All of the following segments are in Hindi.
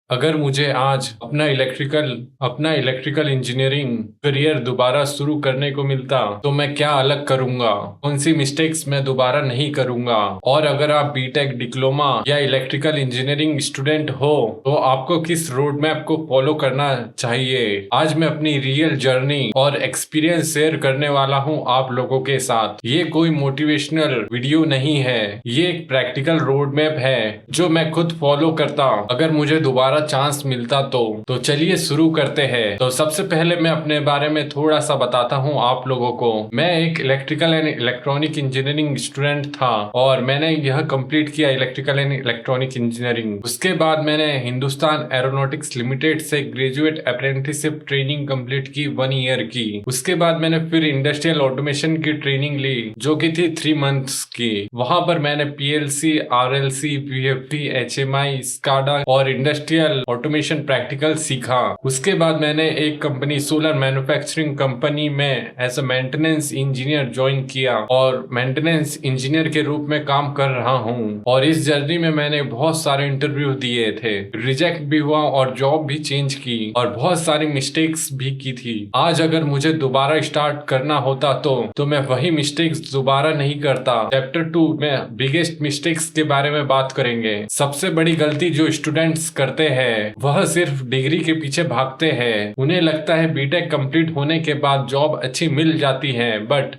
अगर मुझे आज अपना इलेक्ट्रिकल इंजीनियरिंग करियर दोबारा शुरू करने को मिलता तो मैं क्या अलग करूंगा, कौन सी मिस्टेक्स मैं दोबारा नहीं करूंगा। और अगर आप बीटेक, डिप्लोमा या इलेक्ट्रिकल इंजीनियरिंग स्टूडेंट हो तो आपको किस रोड मैप को फॉलो करना चाहिए। आज मैं अपनी रियल जर्नी और एक्सपीरियंस शेयर करने वाला हूं आप लोगों के साथ। ये कोई मोटिवेशनल वीडियो नहीं है, ये एक प्रैक्टिकल रोड मैप है जो मैं खुद फॉलो करता अगर मुझे दोबारा चांस मिलता तो चलिए शुरू करते हैं। तो सबसे पहले मैं अपने बारे में थोड़ा सा बताता हूँ आप लोगों को। मैं एक electrical and electronic engineering student था और मैंने यह कंप्लीट किया इलेक्ट्रिकल एंड इलेक्ट्रॉनिक इंजीनियरिंग। उसके बाद मैंने हिंदुस्तान एरोनॉटिक्स लिमिटेड से ग्रेजुएट अप्रेंटिसशिप ट्रेनिंग कंप्लीट की 1 ईयर की। उसके बाद मैंने फिर इंडस्ट्रियल ऑटोमेशन की ट्रेनिंग ली जो की थी 3 मंथ्स की। वहां पर मैंने PLC, RLC, VFD, HMI, SCADA और इंडस्ट्रियल ऑटोमेशन प्रैक्टिकल सीखा। उसके बाद मैंने एक कंपनी सोलर मैन्युफैक्चरिंग कंपनी में as a maintenance engineer join किया और मेंटेनेंस इंजीनियर के रूप में काम कर रहा हूँ। और इस जर्नी में मैंने बहुत सारे इंटरव्यू दिए थे, रिजेक्ट भी हुआ और जॉब भी चेंज की और बहुत सारी मिस्टेक्स भी की थी। आज अगर मुझे दोबारा स्टार्ट करना होता तो मैं वही मिस्टेक्स दोबारा नहीं करता। चैप्टर 2 में बिगेस्ट मिस्टेक्स के बारे में बात करेंगे। सबसे बड़ी गलती जो स्टूडेंट्स करते हैं वह सिर्फ डिग्री के पीछे भागते हैं। उन्हें लगता है बीटेक कंप्लीट होने के बाद जॉब अच्छी मिल जाती है, बट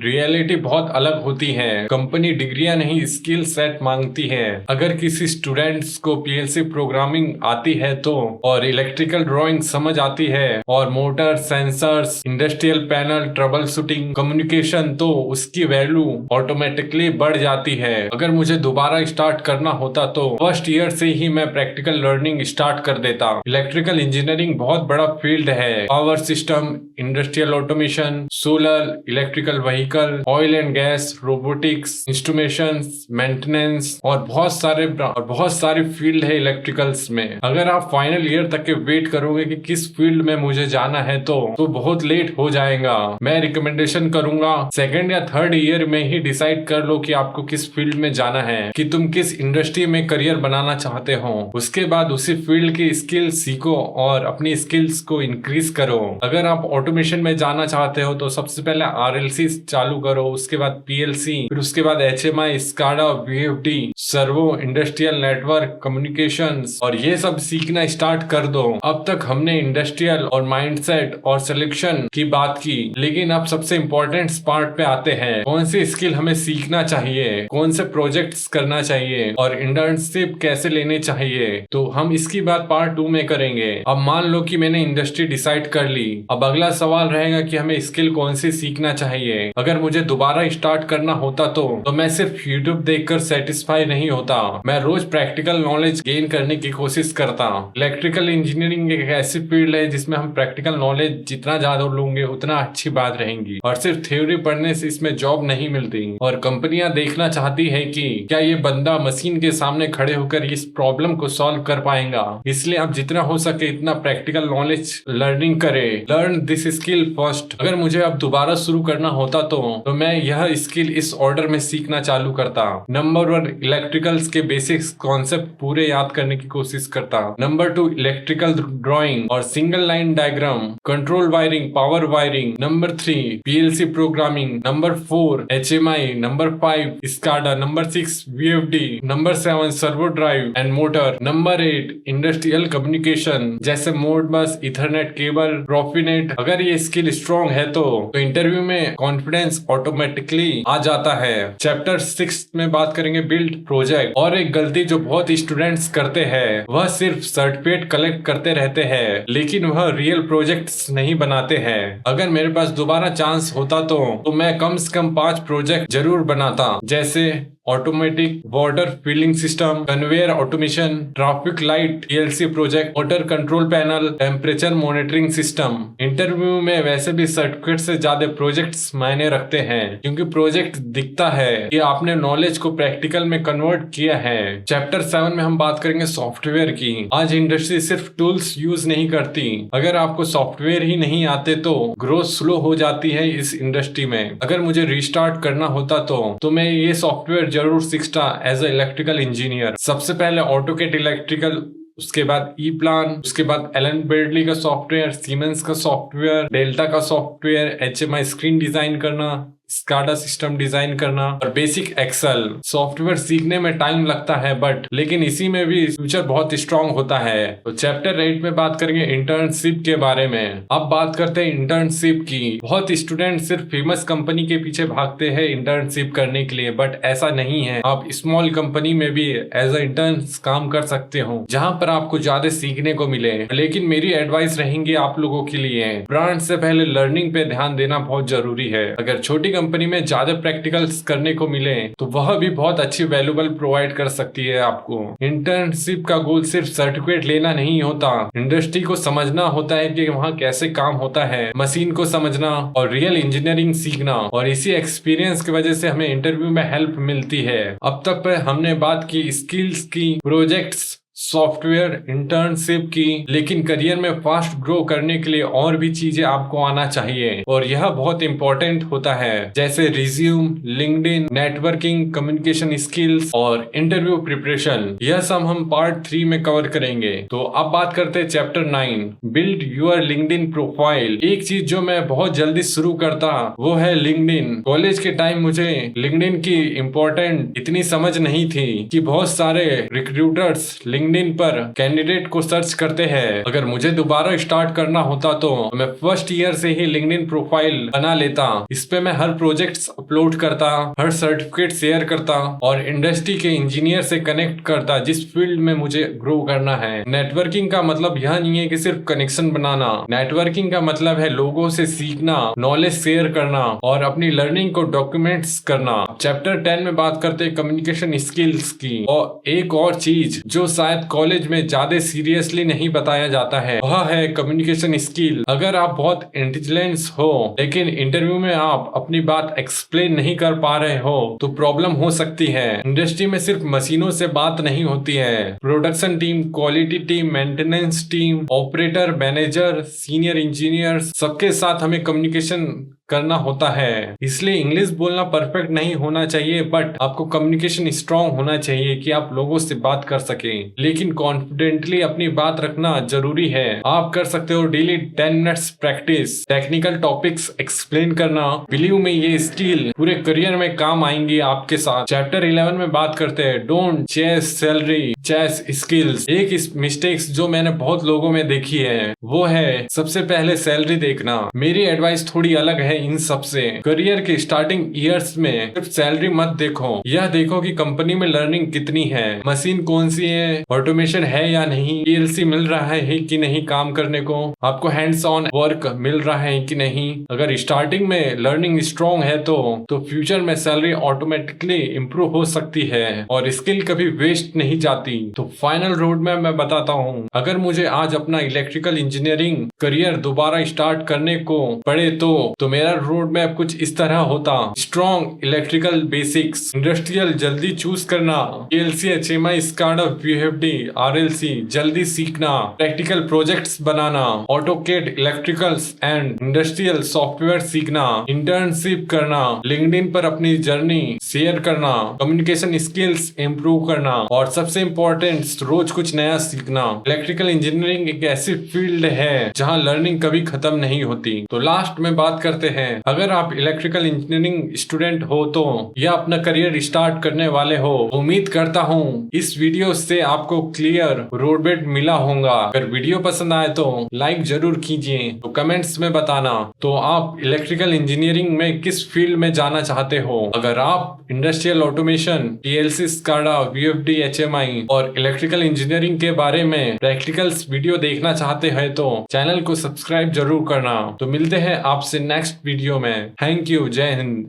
रियलिटी बहुत अलग होती है। कंपनी डिग्रियां नहीं, स्किल सेट मांगती है। अगर किसी स्टूडेंट्स को पीएलसी प्रोग्रामिंग आती है तो और इलेक्ट्रिकल ड्राइंग समझ आती है और motor, sensors, industrial panel, trouble shooting, communication, तो उसकी वैल्यू ऑटोमेटिकली बढ़ जाती है। अगर मुझे दोबारा स्टार्ट करना होता तो फर्स्ट ईयर से ही मैं प्रैक्टिकल लर्निंग स्टार्ट कर देता। इलेक्ट्रिकल इंजीनियरिंग बहुत बड़ा फील्ड है। Power system, industrial automation, solar, electrical vehicle, oil and gas, robotics, instrumentations, maintenance और बहुत सारी फील्ड है इलेक्ट्रिकल्स में। अगर आप फाइनल ईयर तक के वेट करोगे कि किस फील्ड में मुझे जाना है तो बहुत लेट हो जाएगा। मैं रिकमेंडेशन करूंगा सेकेंड या थर्ड ईयर में ही डिसाइड कर लो कि आपको किस फील्ड में जाना है, कि तुम किस इंडस्ट्री में करियर बनाना चाहते हो। उसके बाद उसी फील्ड की स्किल्स सीखो और अपनी स्किल्स को इंक्रीज करो। अगर आप ऑटोमेशन में जाना चाहते हो तो सबसे पहले आरएलसी चालू करो, उसके बाद पीएलसी, फिर उसके बाद HMI, SCADA, VFD, servo, industrial network, communications और ये सब सीखना स्टार्ट कर दो। अब तक हमने इंडस्ट्रियल और माइंडसेट और सिलेक्शन की बात की, लेकिन अब सबसे इंपॉर्टेंट पार्ट पे आते हैं। कौन सी स्किल हमें सीखना चाहिए, कौन से प्रोजेक्ट्स करना चाहिए और इंटर्नशिप कैसे लेने चाहिए। तो हम इसकी बात पार्ट 2 में करेंगे। अब मान लो कि मैंने इंडस्ट्री डिसाइड कर ली। अब अगला सवाल रहेगा कि हमें स्किल कौन सी सीखना चाहिए। अगर मुझे दोबारा स्टार्ट करना होता तो मैं सिर्फ यूट्यूब देखकर सेटिस्फाई नहीं होता। मैं रोज प्रैक्टिकल नॉलेज गेन करने की कोशिश करता। इलेक्ट्रिकल इंजीनियरिंग एक ऐसी फील्ड है जिसमें हम प्रैक्टिकल नॉलेज जितना ज्यादा लूंगे उतना अच्छी बात रहेगी। और सिर्फ थ्योरी पढ़ने से इसमें जॉब नहीं मिलती और कंपनियां देखना चाहती है कि क्या ये बंदा मशीन के सामने खड़े होकर इस प्रॉब्लम को सॉल्व कर पाएगा। इसलिए आप जितना हो सके इतना प्रैक्टिकल नॉलेज लर्निंग करें। Learn this skill first. अगर मुझे अब दोबारा शुरू करना होता तो मैं यह स्किल इस ऑर्डर में सीखना चालू करता। नंबर 1, इलेक्ट्रिकल्स के बेसिक्स कॉन्सेप्ट पूरे याद करने की कोशिश करता। नंबर 2, इलेक्ट्रिकल ड्राइंग और single line diagram, control wiring, power wiring. Number 3, PLC programming. Number 4, HMI. Number 5, SCADA. Number 6, VFD. Number 7, servo drive and motor. Number 8, industrial communication जैसे मोडबस, इथरनेट केबल, प्रोफिनेट। अगर ये स्किल स्ट्रॉन्ग है तो इंटरव्यू में कॉन्फिडेंस ऑटोमेटिकली आ जाता है। चैप्टर 6 में बात करेंगे बिल्ड प्रोजेक्ट। और एक गलती जो बहुत स्टूडेंट्स करते हैं वह सिर्फ सर्टिफिकेट कलेक्ट करते रहते हैं लेकिन वह रियल प्रोजेक्ट्स नहीं बनाते हैं। अगर मेरे पास दोबारा चांस होता तो मैं कम से कम 5 प्रोजेक्ट जरूर बनाता, जैसे automatic water filling system, conveyor automation, traffic light PLC project, water control panel, temperature monitoring system. Interview में वैसे भी सर्टिफिकेट से ज्यादा प्रोजेक्ट्स मायने रखते हैं क्योंकि प्रोजेक्ट दिखता है कि आपने नॉलेज को प्रैक्टिकल में कन्वर्ट किया है। चैप्टर 7 में हम बात करेंगे सॉफ्टवेयर की। आज इंडस्ट्री सिर्फ टूल्स यूज नहीं करती। अगर आपको सॉफ्टवेयर ही नहीं आते तो ग्रोथ स्लो हो जाती है इस इंडस्ट्री में। अगर मुझे रिस्टार्ट करना होता तो मैं ये सॉफ्टवेयर जरूर सीखता एज ए इलेक्ट्रिकल इंजीनियर। सबसे पहले ऑटोकेड इलेक्ट्रिकल उसके बाद ई प्लान, उसके बाद एलन ब्रेडली का सॉफ्टवेयर, सीमेंस का सॉफ्टवेयर, डेल्टा का सॉफ्टवेयर, HMI स्क्रीन डिजाइन करना, स्काडा सिस्टम डिजाइन करना और बेसिक एक्सेल। सॉफ्टवेयर सीखने में टाइम लगता है लेकिन इसी में भी फ्यूचर बहुत स्ट्रांग होता है। तो चैप्टर 8 में बात करेंगे इंटर्नशिप के बारे में। अब बात करते हैं इंटर्नशिप की। बहुत स्टूडेंट सिर्फ फेमस कंपनी के पीछे भागते हैं इंटर्नशिप करने के लिए, बट ऐसा नहीं है। आप स्मॉल कंपनी में भी एज अ इंटर्न काम कर सकते हो जहाँ पर आपको ज्यादा सीखने को मिले। लेकिन मेरी एडवाइस रहेंगी आप लोगों के लिए, ब्रांड से पहले लर्निंग पे ध्यान देना बहुत जरूरी है। अगर छोटी कंपनी में ज्यादा प्रैक्टिकल्स करने को मिले तो वह भी बहुत अच्छी वैल्यूबल प्रोवाइड कर सकती है आपको। इंटर्नशिप का गोल सिर्फ सर्टिफिकेट लेना नहीं होता, इंडस्ट्री को समझना होता है कि वहाँ कैसे काम होता है, मशीन को समझना और रियल इंजीनियरिंग सीखना। और इसी एक्सपीरियंस की वजह से हमें इंटरव्यू में हेल्प मिलती है। अब तक हमने बात की स्किल्स की, प्रोजेक्ट्स, सॉफ्टवेयर, इंटर्नशिप की, लेकिन करियर में फास्ट ग्रो करने के लिए और भी चीजें आपको आना चाहिए और यह बहुत इंपॉर्टेंट होता है, जैसे resume, LinkedIn, networking, communication skills और इंटरव्यू प्रिपरेशन। यह सब हम पार्ट 3 में कवर करेंगे। तो अब बात करते हैं chapter 9, build your LinkedIn profile. एक चीज जो मैं बहुत जल्दी शुरू करता वो है लिंक्डइन। कॉलेज के टाइम मुझे लिंक्डइन की इम्पोर्टेंट इतनी समझ नहीं थी कि बहुत सारे रिक्रूटर्स लिंक्डइन पर कैंडिडेट को सर्च करते हैं। अगर मुझे दोबारा स्टार्ट करना होता तो मैं फर्स्ट ईयर से ही लिंक्डइन प्रोफाइल बना लेता। इस पे मैं हर प्रोजेक्ट्स अपलोड करता, हर सर्टिफिकेट शेयर करता और इंडस्ट्री के इंजीनियर से कनेक्ट करता जिस फील्ड में मुझे ग्रो करना है। नेटवर्किंग का मतलब यह नहीं है कि सिर्फ कनेक्शन बनाना। नेटवर्किंग का मतलब है लोगों से सीखना, नॉलेज शेयर करना और अपनी लर्निंग को डॉक्यूमेंट्स करना। चैप्टर 10 में बात करते हैं कम्युनिकेशन स्किल्स की। और एक और चीज जो शायद कॉलेज में ज्यादा सीरियसली नहीं बताया जाता है वह है कम्युनिकेशन स्किल। अगर आप बहुत इंटेलिजेंस हो लेकिन इंटरव्यू में आप अपनी बात एक्सप्लेन नहीं कर पा रहे हो तो प्रॉब्लम हो सकती है। इंडस्ट्री में सिर्फ मशीनों से बात नहीं होती है, production team, quality team, maintenance team, operator, manager, senior engineer, सबके साथ हमें कम्युनिकेशन करना होता है। इसलिए इंग्लिश बोलना परफेक्ट नहीं होना चाहिए बट आपको कम्युनिकेशन स्ट्रांग होना चाहिए कि आप लोगों से बात कर सकें, लेकिन कॉन्फिडेंटली अपनी बात रखना जरूरी है। आप कर सकते हो daily 10 minutes practice, technical topics explain करना। बिलीव में ये स्किल पूरे करियर में काम आएंगी आपके साथ। चैप्टर 11 में बात करते हैं don't chase salary, chase skills. एक मिस्टेक्स जो मैंने बहुत लोगों में देखी है वो है सबसे पहले सैलरी देखना। मेरी एडवाइस थोड़ी अलग है इन सबसे। करियर के स्टार्टिंग ईयर्स में सिर्फ सैलरी मत देखो, यह देखो कि कंपनी में लर्निंग कितनी है, मशीन कौन सी है, ऑटोमेशन है या नहीं, PLC मिल रहा है कि नहीं काम करने को, आपको हैंड्स ऑन वर्क मिल रहा है कि नहीं। अगर स्टार्टिंग में लर्निंग स्ट्रॉन्ग है तो फ्यूचर में सैलरी ऑटोमेटिकली इंप्रूव हो सकती है और स्किल कभी वेस्ट नहीं जाती। तो फाइनल रोड मैप मैं बताता हूँ। अगर मुझे आज अपना इलेक्ट्रिकल इंजीनियरिंग करियर दोबारा स्टार्ट करने को पड़े तो मेरा रोड मैप कुछ इस तरह होता। स्ट्रॉन्ग इलेक्ट्रिकल बेसिक्स, इंडस्ट्रियल जल्दी चूज करना, PLC, HMI, SCADA, VFD, RLC जल्दी सीखना, प्रैक्टिकल प्रोजेक्ट्स बनाना, AutoCAD, electricals and industrial software सीखना, इंटर्नशिप करना, लिंक्डइन पर अपनी जर्नी शेयर करना, कम्युनिकेशन स्किल्स इंप्रूव करना और सबसे इम्पोर्टेंट रोज कुछ नया सीखना। इलेक्ट्रिकल इंजीनियरिंग एक ऐसी फील्ड है जहाँ लर्निंग कभी खत्म नहीं होती। तो लास्ट में बात करते हैं, अगर आप इलेक्ट्रिकल इंजीनियरिंग स्टूडेंट हो तो या अपना करियर स्टार्ट करने वाले हो, उम्मीद करता हूँ इस वीडियो से आपको क्लियर रोड मैप मिला होगा। अगर वीडियो पसंद आए तो लाइक जरूर कीजिए, तो कमेंट्स में बताना तो आप इलेक्ट्रिकल इंजीनियरिंग में किस फील्ड में जाना चाहते हो। अगर आप industrial automation, PLC, SCADA, VFD, HMI और इलेक्ट्रिकल इंजीनियरिंग के बारे में प्रैक्टिकल्स वीडियो देखना चाहते हैं तो चैनल को सब्सक्राइब जरूर करना। तो मिलते हैं आपसे नेक्स्ट वीडियो में। थैंक यू, जय हिंद।